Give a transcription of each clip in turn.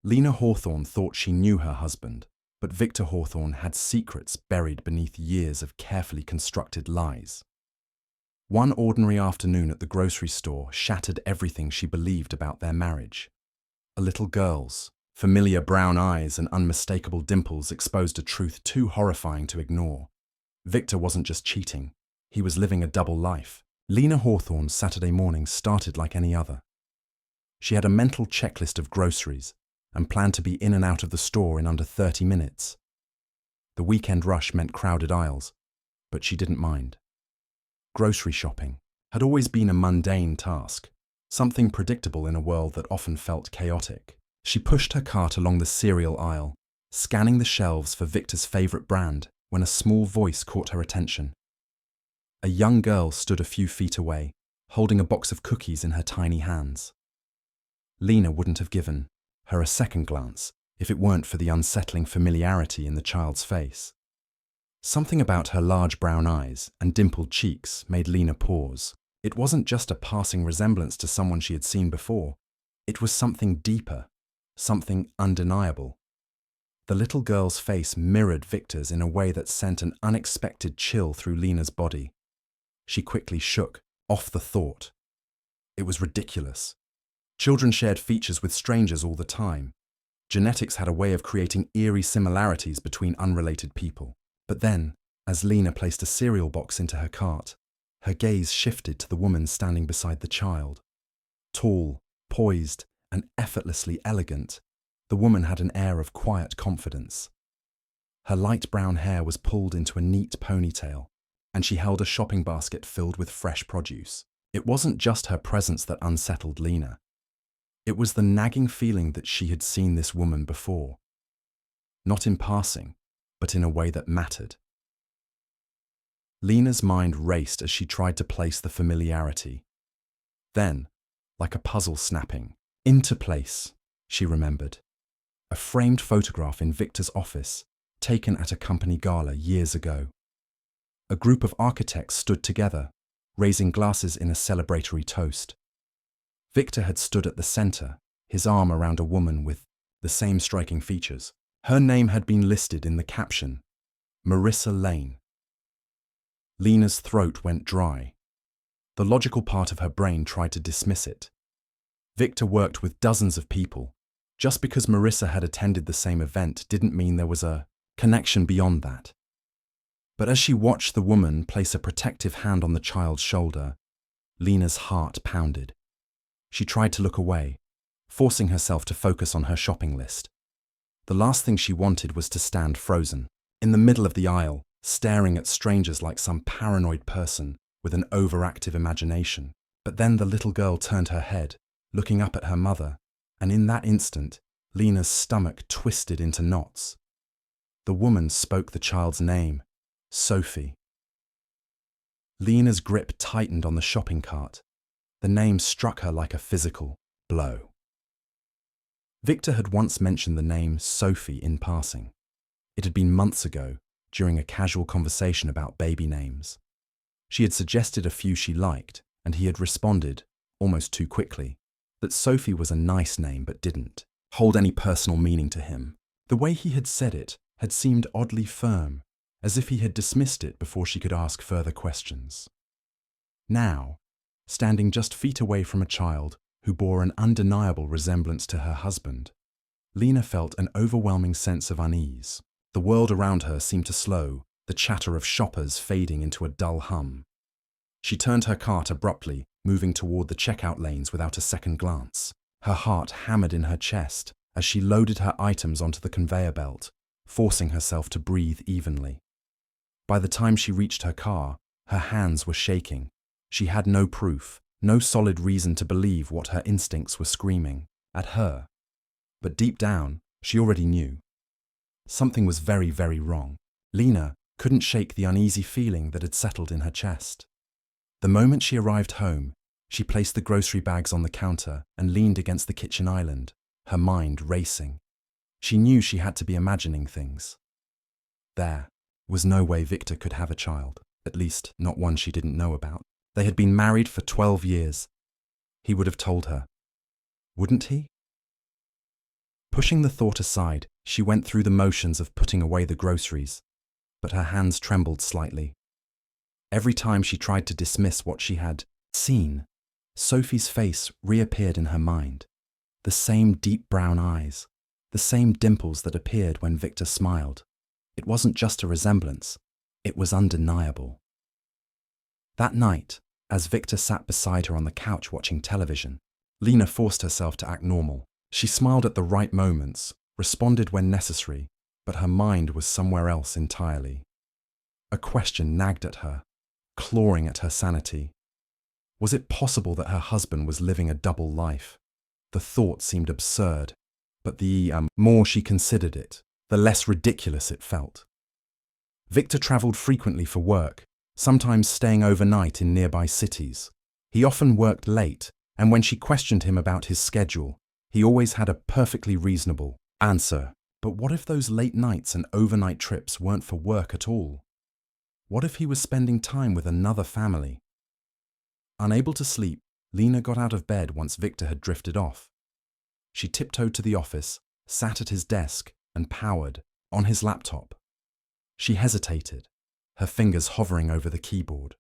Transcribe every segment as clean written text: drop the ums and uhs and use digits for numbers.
Lena Hawthorne thought she knew her husband, but Victor Hawthorne had secrets buried beneath years of carefully constructed lies. One ordinary afternoon at the grocery store shattered everything she believed about their marriage. A little girl's familiar brown eyes and unmistakable dimples exposed a truth too horrifying to ignore. Victor wasn't just cheating, he was living a double life. Lena Hawthorne's Saturday morning started like any other. She had a mental checklist of groceries and planned to be in and out of the store in under 30 minutes. The weekend rush meant crowded aisles, but she didn't mind. Grocery shopping had always been a mundane task, something predictable in a world that often felt chaotic. She pushed her cart along the cereal aisle, scanning the shelves for Victor's favorite brand, when a small voice caught her attention. A young girl stood a few feet away, holding a box of cookies in her tiny hands. Lena wouldn't have given her a second glance if it weren't for the unsettling familiarity in the child's face. Something about her large brown eyes and dimpled cheeks made Lena pause. It wasn't just a passing resemblance to someone she had seen before. It was something deeper, something undeniable. The little girl's face mirrored Victor's in a way that sent an unexpected chill through Lena's body. She quickly shook off the thought. It was ridiculous. Children shared features with strangers all the time. Genetics had a way of creating eerie similarities between unrelated people. But then, as Lena placed a cereal box into her cart, her gaze shifted to the woman standing beside the child. Tall, poised, and effortlessly elegant, the woman had an air of quiet confidence. Her light brown hair was pulled into a neat ponytail, and she held a shopping basket filled with fresh produce. It wasn't just her presence that unsettled Lena. It was the nagging feeling that she had seen this woman before. Not in passing, but in a way that mattered. Lena's mind raced as she tried to place the familiarity. Then, like a puzzle snapping into place, she remembered. A framed photograph in Victor's office, taken at a company gala years ago. A group of architects stood together, raising glasses in a celebratory toast. Victor had stood at the center, his arm around a woman with the same striking features. Her name had been listed in the caption, Marissa Lane. Lena's throat went dry. The logical part of her brain tried to dismiss it. Victor worked with dozens of people. Just because Marissa had attended the same event didn't mean there was a connection beyond that. But as she watched the woman place a protective hand on the child's shoulder, Lena's heart pounded. She tried to look away, forcing herself to focus on her shopping list. The last thing she wanted was to stand frozen, in the middle of the aisle, staring at strangers like some paranoid person with an overactive imagination. But then the little girl turned her head, looking up at her mother, and in that instant, Lena's stomach twisted into knots. The woman spoke the child's name, Sophie. Lena's grip tightened on the shopping cart. The name struck her like a physical blow. Victor had once mentioned the name Sophie in passing. It had been months ago, during a casual conversation about baby names. She had suggested a few she liked, and he had responded, almost too quickly, that Sophie was a nice name but didn't hold any personal meaning to him. The way he had said it had seemed oddly firm, as if he had dismissed it before she could ask further questions. Now, standing just feet away from a child who bore an undeniable resemblance to her husband, Lena felt an overwhelming sense of unease. The world around her seemed to slow, the chatter of shoppers fading into a dull hum. She turned her cart abruptly, moving toward the checkout lanes without a second glance. Her heart hammered in her chest as she loaded her items onto the conveyor belt, forcing herself to breathe evenly. By the time she reached her car, her hands were shaking. She had no proof, no solid reason to believe what her instincts were screaming at her. But deep down, she already knew. Something was very, very wrong. Lena couldn't shake the uneasy feeling that had settled in her chest. The moment she arrived home, she placed the grocery bags on the counter and leaned against the kitchen island, her mind racing. She knew she had to be imagining things. There was no way Victor could have a child, at least not one she didn't know about. They had been married for 12 years. He would have told her. Wouldn't he? Pushing the thought aside, she went through the motions of putting away the groceries, but her hands trembled slightly. Every time she tried to dismiss what she had seen, Sophie's face reappeared in her mind. The same deep brown eyes, the same dimples that appeared when Victor smiled. It wasn't just a resemblance, it was undeniable. That night, as Victor sat beside her on the couch watching television, Lena forced herself to act normal. She smiled at the right moments, responded when necessary, but her mind was somewhere else entirely. A question nagged at her, clawing at her sanity. Was it possible that her husband was living a double life? The thought seemed absurd, but the more she considered it, the less ridiculous it felt. Victor traveled frequently for work, sometimes staying overnight in nearby cities. He often worked late, and when she questioned him about his schedule, he always had a perfectly reasonable answer. But what if those late nights and overnight trips weren't for work at all? What if he was spending time with another family? Unable to sleep, Lena got out of bed once Victor had drifted off. She tiptoed to the office, sat at his desk, and powered on his laptop. She hesitated, her fingers hovering over the keyboard.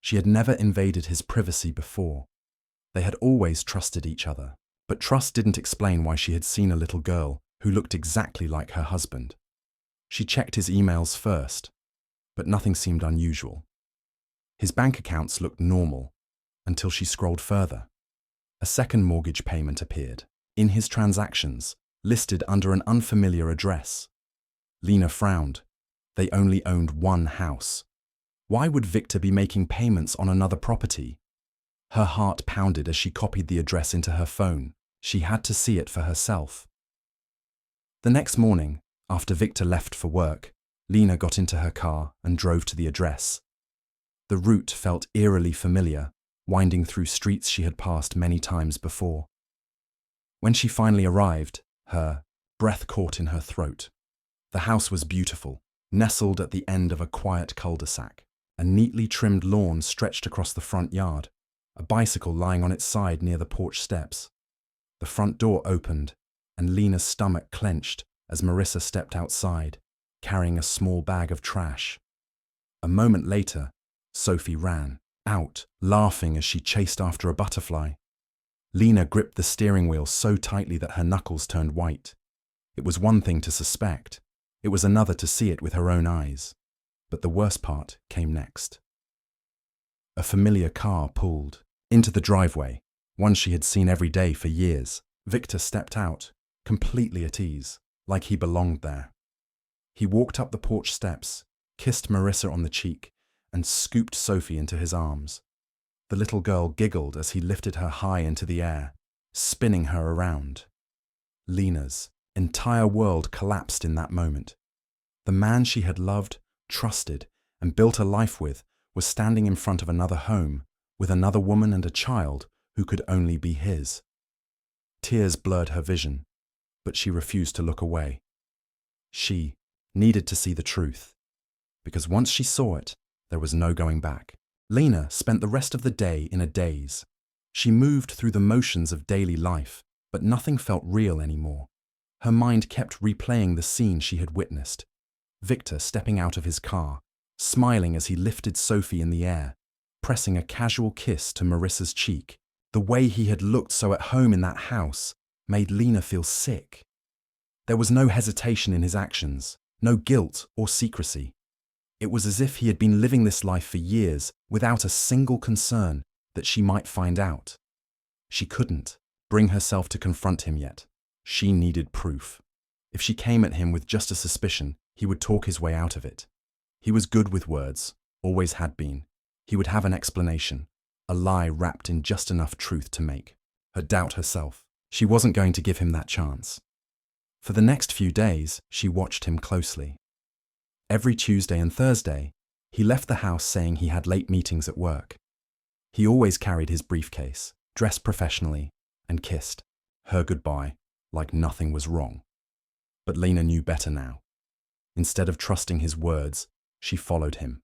She had never invaded his privacy before. They had always trusted each other, but trust didn't explain why she had seen a little girl who looked exactly like her husband. She checked his emails first, but nothing seemed unusual. His bank accounts looked normal until she scrolled further. A second mortgage payment appeared in his transactions, listed under an unfamiliar address. Lena frowned. They only owned one house. Why would Victor be making payments on another property? Her heart pounded as she copied the address into her phone. She had to see it for herself. The next morning, after Victor left for work, Lena got into her car and drove to the address. The route felt eerily familiar, winding through streets she had passed many times before. When she finally arrived, her breath caught in her throat. The house was beautiful, nestled at the end of a quiet cul-de-sac. A neatly trimmed lawn stretched across the front yard, a bicycle lying on its side near the porch steps. The front door opened, and Lena's stomach clenched as Marissa stepped outside, carrying a small bag of trash. A moment later, Sophie ran out, laughing as she chased after a butterfly. Lena gripped the steering wheel so tightly that her knuckles turned white. It was one thing to suspect. It was another to see it with her own eyes. But the worst part came next. A familiar car pulled into the driveway, one she had seen every day for years. Victor stepped out, completely at ease, like he belonged there. He walked up the porch steps, kissed Marissa on the cheek, and scooped Sophie into his arms. The little girl giggled as he lifted her high into the air, spinning her around. Lena's entire world collapsed in that moment. The man she had loved, trusted, and built a life with was standing in front of another home, with another woman and a child who could only be his. Tears blurred her vision, but she refused to look away. She needed to see the truth, because once she saw it, there was no going back. Lena spent the rest of the day in a daze. She moved through the motions of daily life, but nothing felt real anymore. Her mind kept replaying the scene she had witnessed. Victor stepping out of his car, smiling as he lifted Sophie in the air, pressing a casual kiss to Marissa's cheek. The way he had looked so at home in that house made Lena feel sick. There was no hesitation in his actions, no guilt or secrecy. It was as if he had been living this life for years without a single concern that she might find out. She couldn't bring herself to confront him yet. She needed proof. If she came at him with just a suspicion, he would talk his way out of it. He was good with words, always had been. He would have an explanation, a lie wrapped in just enough truth to make her doubt herself. She wasn't going to give him that chance. For the next few days, she watched him closely. Every Tuesday and Thursday, he left the house saying he had late meetings at work. He always carried his briefcase, dressed professionally, and kissed her goodbye like nothing was wrong. But Lena knew better now. Instead of trusting his words, she followed him.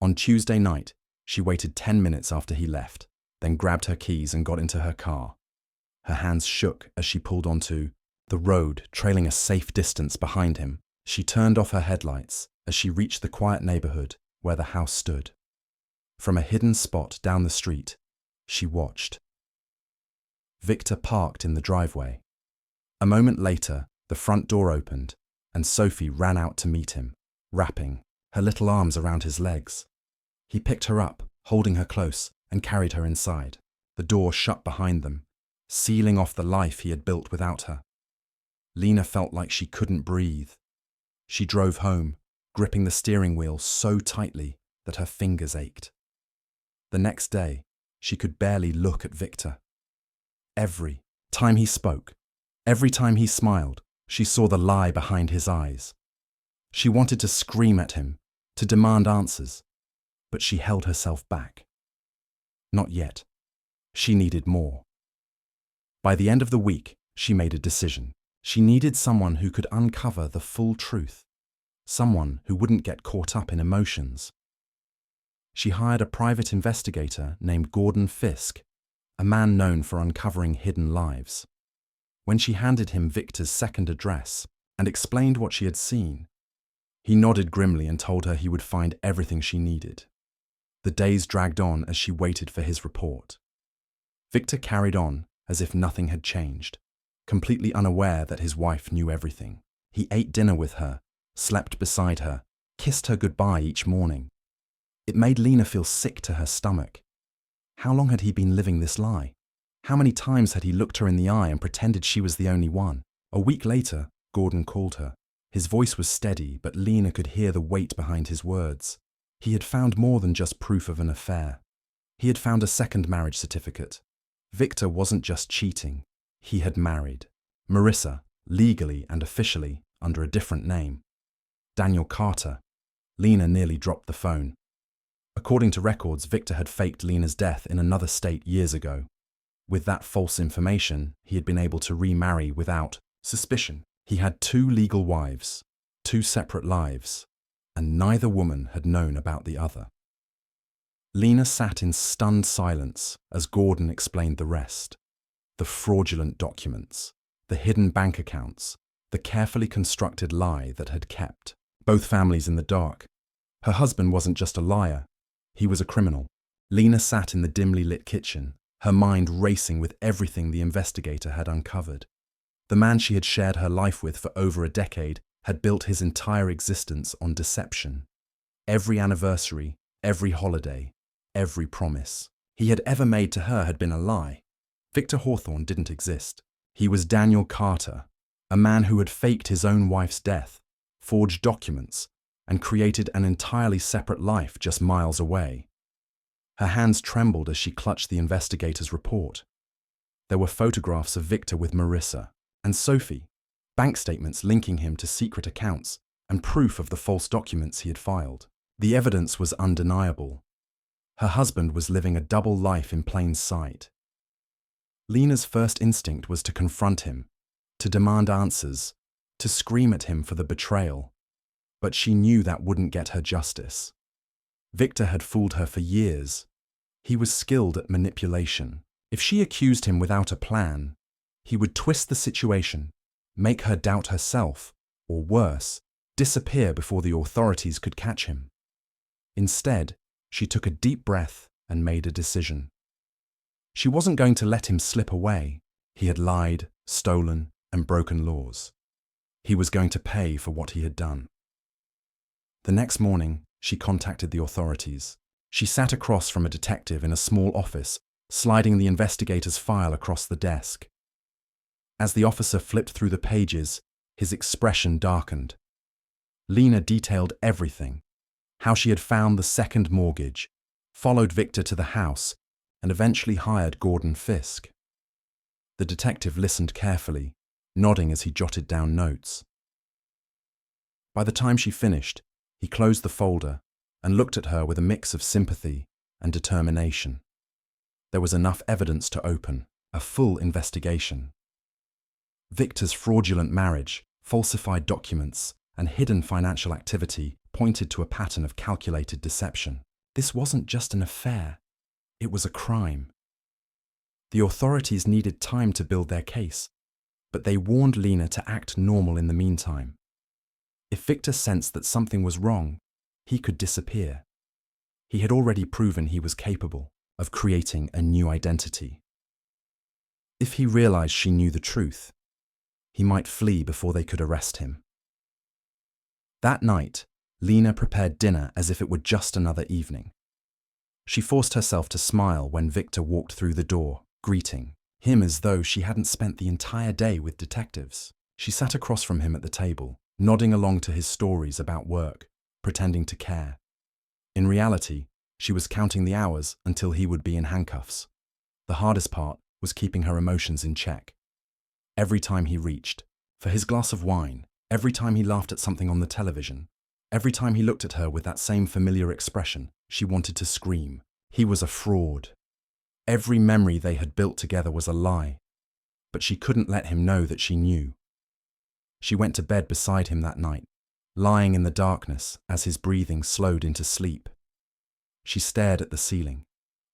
On Tuesday night, she waited 10 minutes after he left, then grabbed her keys and got into her car. Her hands shook as she pulled onto the road, trailing a safe distance behind him. She turned off her headlights as she reached the quiet neighborhood where the house stood. From a hidden spot down the street, she watched. Victor parked in the driveway. A moment later, the front door opened, and Sophie ran out to meet him, rapping, her little arms around his legs. He picked her up, holding her close, and carried her inside. The door shut behind them, sealing off the life he had built without her. Lena felt like she couldn't breathe. She drove home, gripping the steering wheel so tightly that her fingers ached. The next day, she could barely look at Victor. Every time he spoke, every time he smiled, she saw the lie behind his eyes. She wanted to scream at him, to demand answers, but she held herself back. Not yet. She needed more. By the end of the week, she made a decision. She needed someone who could uncover the full truth, someone who wouldn't get caught up in emotions. She hired a private investigator named Gordon Fisk, a man known for uncovering hidden lives. When she handed him Victor's second address and explained what she had seen, he nodded grimly and told her he would find everything she needed. The days dragged on as she waited for his report. Victor carried on as if nothing had changed, completely unaware that his wife knew everything. He ate dinner with her, slept beside her, kissed her goodbye each morning. It made Lena feel sick to her stomach. How long had he been living this lie? How many times had he looked her in the eye and pretended she was the only one? A week later, Gordon called her. His voice was steady, but Lena could hear the weight behind his words. He had found more than just proof of an affair. He had found a second marriage certificate. Victor wasn't just cheating. He had married Marissa, legally and officially, under a different name. Daniel Carter. Lena nearly dropped the phone. According to records, Victor had faked Lena's death in another state years ago. With that false information, he had been able to remarry without suspicion. He had 2 legal wives, 2 separate lives, and neither woman had known about the other. Lena sat in stunned silence as Gordon explained the rest. The fraudulent documents, the hidden bank accounts, the carefully constructed lie that had kept both families in the dark. Her husband wasn't just a liar, he was a criminal. Lena sat in the dimly lit kitchen, her mind racing with everything the investigator had uncovered. The man she had shared her life with for over a decade had built his entire existence on deception. Every anniversary, every holiday, every promise he had ever made to her had been a lie. Victor Hawthorne didn't exist. He was Daniel Carter, a man who had faked his own wife's death, forged documents, and created an entirely separate life just miles away. Her hands trembled as she clutched the investigator's report. There were photographs of Victor with Marissa and Sophie, bank statements linking him to secret accounts, and proof of the false documents he had filed. The evidence was undeniable. Her husband was living a double life in plain sight. Lena's first instinct was to confront him, to demand answers, to scream at him for the betrayal. But she knew that wouldn't get her justice. Victor had fooled her for years. He was skilled at manipulation. If she accused him without a plan, he would twist the situation, make her doubt herself, or worse, disappear before the authorities could catch him. Instead, she took a deep breath and made a decision. She wasn't going to let him slip away. He had lied, stolen, and broken laws. He was going to pay for what he had done. The next morning, she contacted the authorities. She sat across from a detective in a small office, sliding the investigator's file across the desk. As the officer flipped through the pages, his expression darkened. Lena detailed everything: how she had found the second mortgage, followed Victor to the house, and eventually hired Gordon Fisk. The detective listened carefully, nodding as he jotted down notes. By the time she finished, he closed the folder and looked at her with a mix of sympathy and determination. There was enough evidence to open a full investigation. Victor's fraudulent marriage, falsified documents, and hidden financial activity pointed to a pattern of calculated deception. This wasn't just an affair, it was a crime. The authorities needed time to build their case, but they warned Lena to act normal in the meantime. If Victor sensed that something was wrong, he could disappear. He had already proven he was capable of creating a new identity. If he realized she knew the truth, he might flee before they could arrest him. That night, Lena prepared dinner as if it were just another evening. She forced herself to smile when Victor walked through the door, greeting him as though she hadn't spent the entire day with detectives. She sat across from him at the table, nodding along to his stories about work, pretending to care. In reality, she was counting the hours until he would be in handcuffs. The hardest part was keeping her emotions in check. Every time he reached for his glass of wine, every time he laughed at something on the television, every time he looked at her with that same familiar expression, she wanted to scream. He was a fraud. Every memory they had built together was a lie, but she couldn't let him know that she knew. She went to bed beside him that night, lying in the darkness as his breathing slowed into sleep. She stared at the ceiling,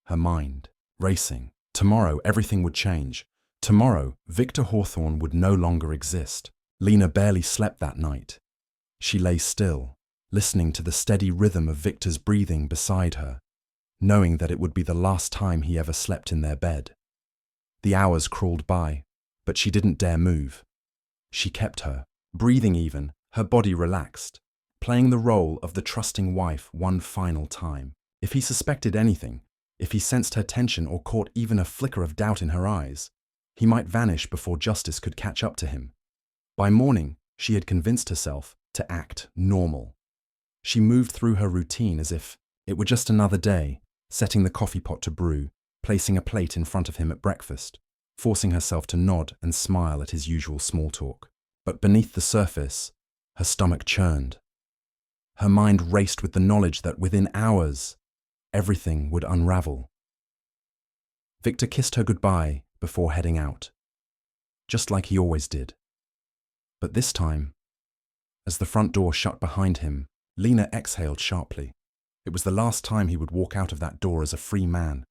her mind racing. Tomorrow, everything would change. Tomorrow, Victor Hawthorne would no longer exist. Lena barely slept that night. She lay still, listening to the steady rhythm of Victor's breathing beside her, knowing that it would be the last time he ever slept in their bed. The hours crawled by, but she didn't dare move. She kept her breathing even, her body relaxed, playing the role of the trusting wife one final time. If he suspected anything, if he sensed her tension or caught even a flicker of doubt in her eyes, he might vanish before justice could catch up to him. By morning, she had convinced herself to act normal. She moved through her routine as if it were just another day, setting the coffee pot to brew, placing a plate in front of him at breakfast, forcing herself to nod and smile at his usual small talk. But beneath the surface, her stomach churned. Her mind raced with the knowledge that within hours, everything would unravel. Victor kissed her goodbye before heading out, just like he always did. But this time, as the front door shut behind him, Lena exhaled sharply. It was the last time he would walk out of that door as a free man.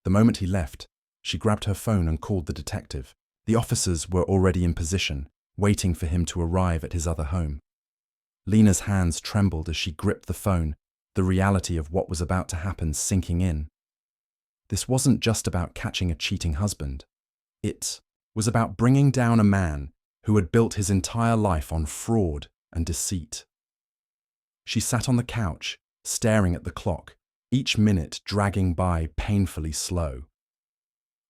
The moment he left, she grabbed her phone and called the detective. The officers were already in position, waiting for him to arrive at his other home. Lena's hands trembled as she gripped the phone, the reality of what was about to happen sinking in. This wasn't just about catching a cheating husband. It was about bringing down a man who had built his entire life on fraud and deceit. She sat on the couch, staring at the clock, each minute dragging by painfully slow.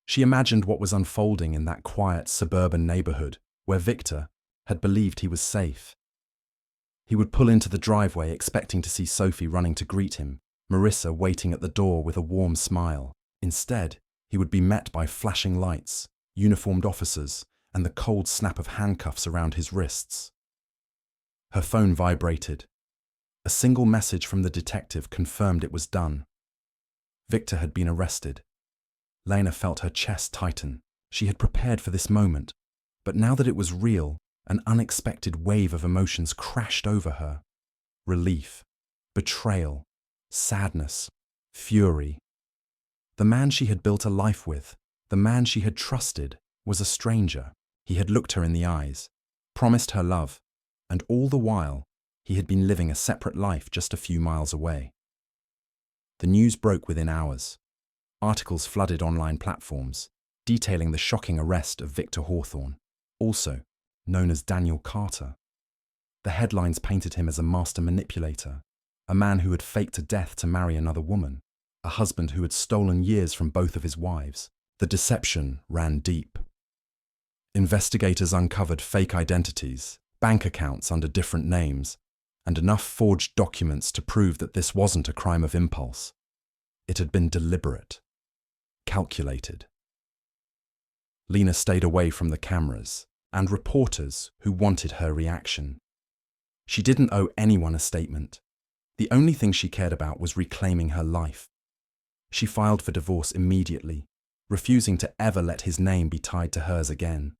She imagined what was unfolding in that quiet suburban neighborhood where Victor had believed he was safe. He would pull into the driveway expecting to see Sophie running to greet him, Marissa waiting at the door with a warm smile. Instead, he would be met by flashing lights, uniformed officers, and the cold snap of handcuffs around his wrists. Her phone vibrated. A single message from the detective confirmed it was done. Victor had been arrested. Lena felt her chest tighten. She had prepared for this moment, but now that it was real, an unexpected wave of emotions crashed over her. Relief, betrayal, sadness, fury. The man she had built a life with, the man she had trusted, was a stranger. He had looked her in the eyes, promised her love, and all the while, he had been living a separate life just a few miles away. The news broke within hours. Articles flooded online platforms, detailing the shocking arrest of Victor Hawthorne, also known as Daniel Carter. The headlines painted him as a master manipulator, a man who had faked a death to marry another woman, a husband who had stolen years from both of his wives. The deception ran deep. Investigators uncovered fake identities, bank accounts under different names, and enough forged documents to prove that this wasn't a crime of impulse. It had been deliberate, calculated. Lena stayed away from the cameras and reporters who wanted her reaction. She didn't owe anyone a statement. The only thing she cared about was reclaiming her life. She filed for divorce immediately, refusing to ever let his name be tied to hers again.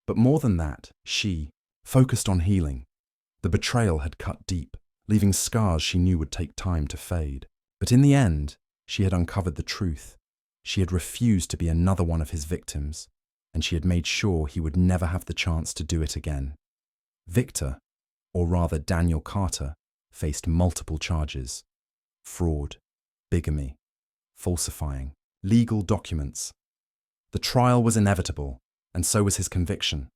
But more than that, she focused on healing. The betrayal had cut deep, leaving scars she knew would take time to fade. But in the end, she had uncovered the truth. She had refused to be another one of his victims, and she had made sure he would never have the chance to do it again. Victor, or rather Daniel Carter, faced multiple charges: fraud, bigamy, falsifying legal documents. The trial was inevitable, and so was his conviction.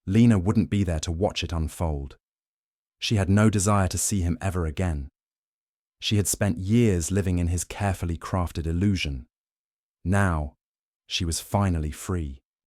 Lena wouldn't be there to watch it unfold. She had no desire to see him ever again. She had spent years living in his carefully crafted illusion. Now, she was finally free.